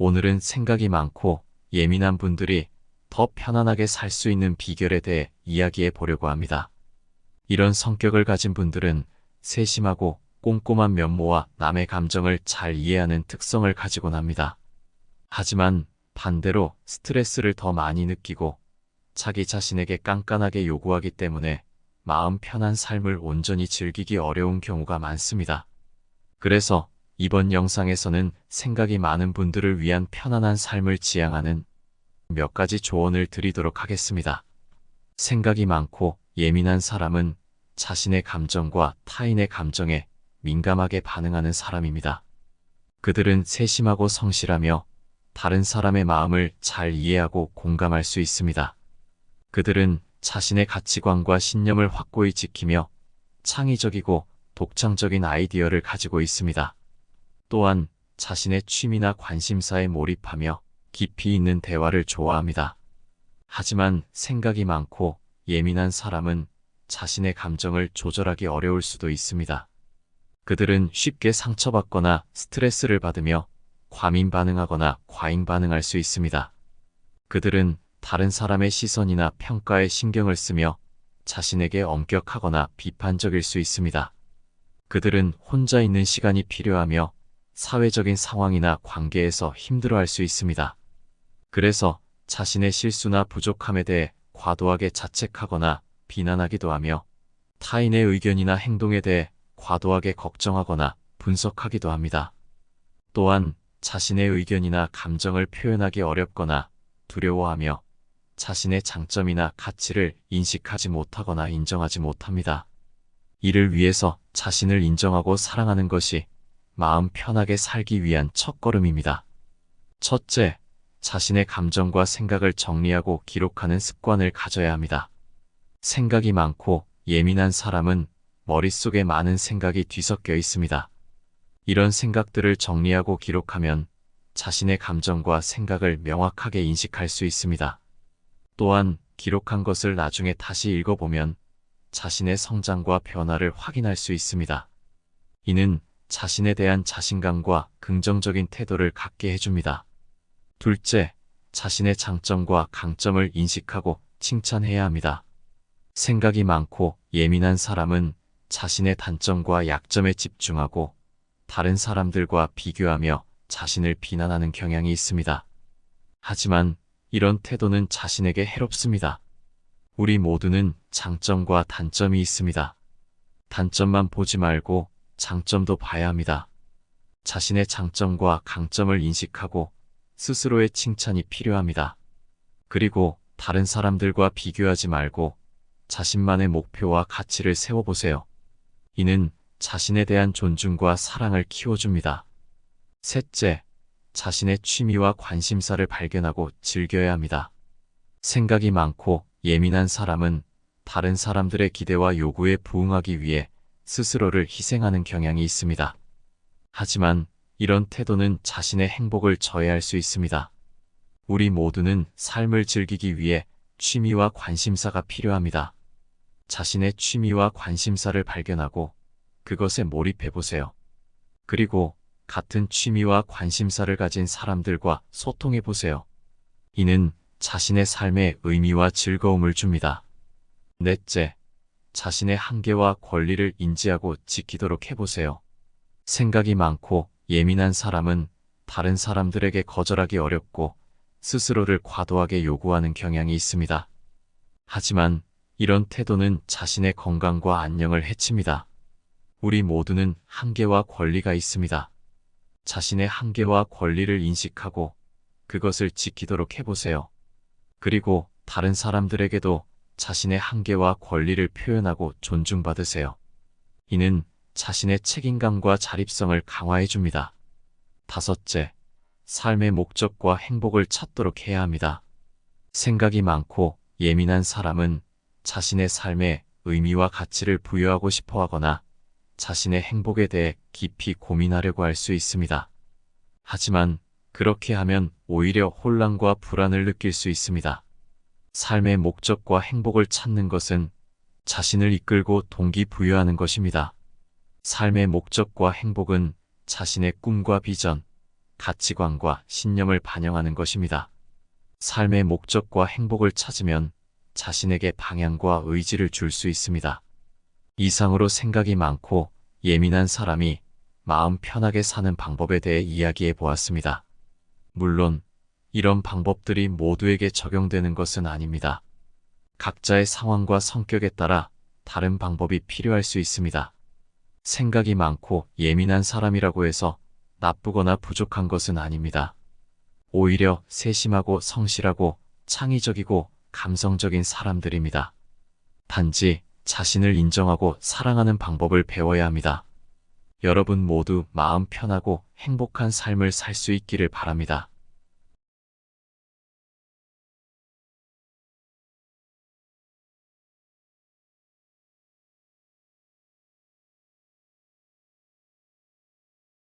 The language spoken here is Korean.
오늘은 생각이 많고 예민한 분들이 더 편안하게 살 수 있는 비결에 대해 이야기해 보려고 합니다. 이런 성격을 가진 분들은 세심하고 꼼꼼한 면모와 남의 감정을 잘 이해하는 특성을 가지곤 합니다. 하지만 반대로 스트레스를 더 많이 느끼고 자기 자신에게 깐깐하게 요구하기 때문에 마음 편한 삶을 온전히 즐기기 어려운 경우가 많습니다. 그래서 이번 영상에서는 생각이 많은 분들을 위한 편안한 삶을 지향하는 몇 가지 조언을 드리도록 하겠습니다. 생각이 많고 예민한 사람은 자신의 감정과 타인의 감정에 민감하게 반응하는 사람입니다. 그들은 세심하고 성실하며 다른 사람의 마음을 잘 이해하고 공감할 수 있습니다. 그들은 자신의 가치관과 신념을 확고히 지키며 창의적이고 독창적인 아이디어를 가지고 있습니다. 또한 자신의 취미나 관심사에 몰입하며 깊이 있는 대화를 좋아합니다. 하지만 생각이 많고 예민한 사람은 자신의 감정을 조절하기 어려울 수도 있습니다. 그들은 쉽게 상처받거나 스트레스를 받으며 과민 반응하거나 과잉 반응할 수 있습니다. 그들은 다른 사람의 시선이나 평가에 신경을 쓰며 자신에게 엄격하거나 비판적일 수 있습니다. 그들은 혼자 있는 시간이 필요하며 사회적인 상황이나 관계에서 힘들어할 수 있습니다. 그래서 자신의 실수나 부족함에 대해 과도하게 자책하거나 비난하기도 하며 타인의 의견이나 행동에 대해 과도하게 걱정하거나 분석하기도 합니다. 또한 자신의 의견이나 감정을 표현하기 어렵거나 두려워하며 자신의 장점이나 가치를 인식하지 못하거나 인정하지 못합니다. 이를 위해서 자신을 인정하고 사랑하는 것이 마음 편하게 살기 위한 첫걸음입니다. 첫째, 자신의 감정과 생각을 정리하고 기록하는 습관을 가져야 합니다. 생각이 많고 예민한 사람은 머릿속에 많은 생각이 뒤섞여 있습니다. 이런 생각들을 정리하고 기록하면 자신의 감정과 생각을 명확하게 인식할 수 있습니다. 또한 기록한 것을 나중에 다시 읽어보면 자신의 성장과 변화를 확인할 수 있습니다. 이는 자신에 대한 자신감과 긍정적인 태도를 갖게 해줍니다. 둘째, 자신의 장점과 강점을 인식하고 칭찬해야 합니다. 생각이 많고 예민한 사람은 자신의 단점과 약점에 집중하고 다른 사람들과 비교하며 자신을 비난하는 경향이 있습니다. 하지만 이런 태도는 자신에게 해롭습니다. 우리 모두는 장점과 단점이 있습니다. 단점만 보지 말고 장점도 봐야 합니다. 자신의 장점과 강점을 인식하고 스스로의 칭찬이 필요합니다. 그리고 다른 사람들과 비교하지 말고 자신만의 목표와 가치를 세워보세요. 이는 자신에 대한 존중과 사랑을 키워줍니다. 셋째, 자신의 취미와 관심사를 발견하고 즐겨야 합니다. 생각이 많고 예민한 사람은 다른 사람들의 기대와 요구에 부응하기 위해 스스로를 희생하는 경향이 있습니다. 하지만 이런 태도는 자신의 행복을 저해할 수 있습니다. 우리 모두는 삶을 즐기기 위해 취미와 관심사가 필요합니다. 자신의 취미와 관심사를 발견하고 그것에 몰입해보세요. 그리고 같은 취미와 관심사를 가진 사람들과 소통해보세요. 이는 자신의 삶에 의미와 즐거움을 줍니다. 넷째, 자신의 한계와 권리를 인지하고 지키도록 해보세요. 생각이 많고 예민한 사람은 다른 사람들에게 거절하기 어렵고 스스로를 과도하게 요구하는 경향이 있습니다. 하지만 이런 태도는 자신의 건강과 안녕을 해칩니다. 우리 모두는 한계와 권리가 있습니다. 자신의 한계와 권리를 인식하고 그것을 지키도록 해보세요. 그리고 다른 사람들에게도 자신의 한계와 권리를 표현하고 존중받으세요. 이는 자신의 책임감과 자립성을 강화해줍니다. 다섯째, 삶의 목적과 행복을 찾도록 해야 합니다. 생각이 많고 예민한 사람은 자신의 삶에 의미와 가치를 부여하고 싶어 하거나 자신의 행복에 대해 깊이 고민하려고 할 수 있습니다. 하지만 그렇게 하면 오히려 혼란과 불안을 느낄 수 있습니다. 삶의 목적과 행복을 찾는 것은 자신을 이끌고 동기부여하는 것입니다. 삶의 목적과 행복은 자신의 꿈과 비전, 가치관과 신념을 반영하는 것입니다. 삶의 목적과 행복을 찾으면 자신에게 방향과 의지를 줄 수 있습니다. 이상으로 생각이 많고 예민한 사람이 마음 편하게 사는 방법에 대해 이야기해 보았습니다. 물론 이런 방법들이 모두에게 적용되는 것은 아닙니다. 각자의 상황과 성격에 따라 다른 방법이 필요할 수 있습니다. 생각이 많고 예민한 사람이라고 해서 나쁘거나 부족한 것은 아닙니다. 오히려 세심하고 성실하고 창의적이고 감성적인 사람들입니다. 단지 자신을 인정하고 사랑하는 방법을 배워야 합니다. 여러분 모두 마음 편하고 행복한 삶을 살 수 있기를 바랍니다.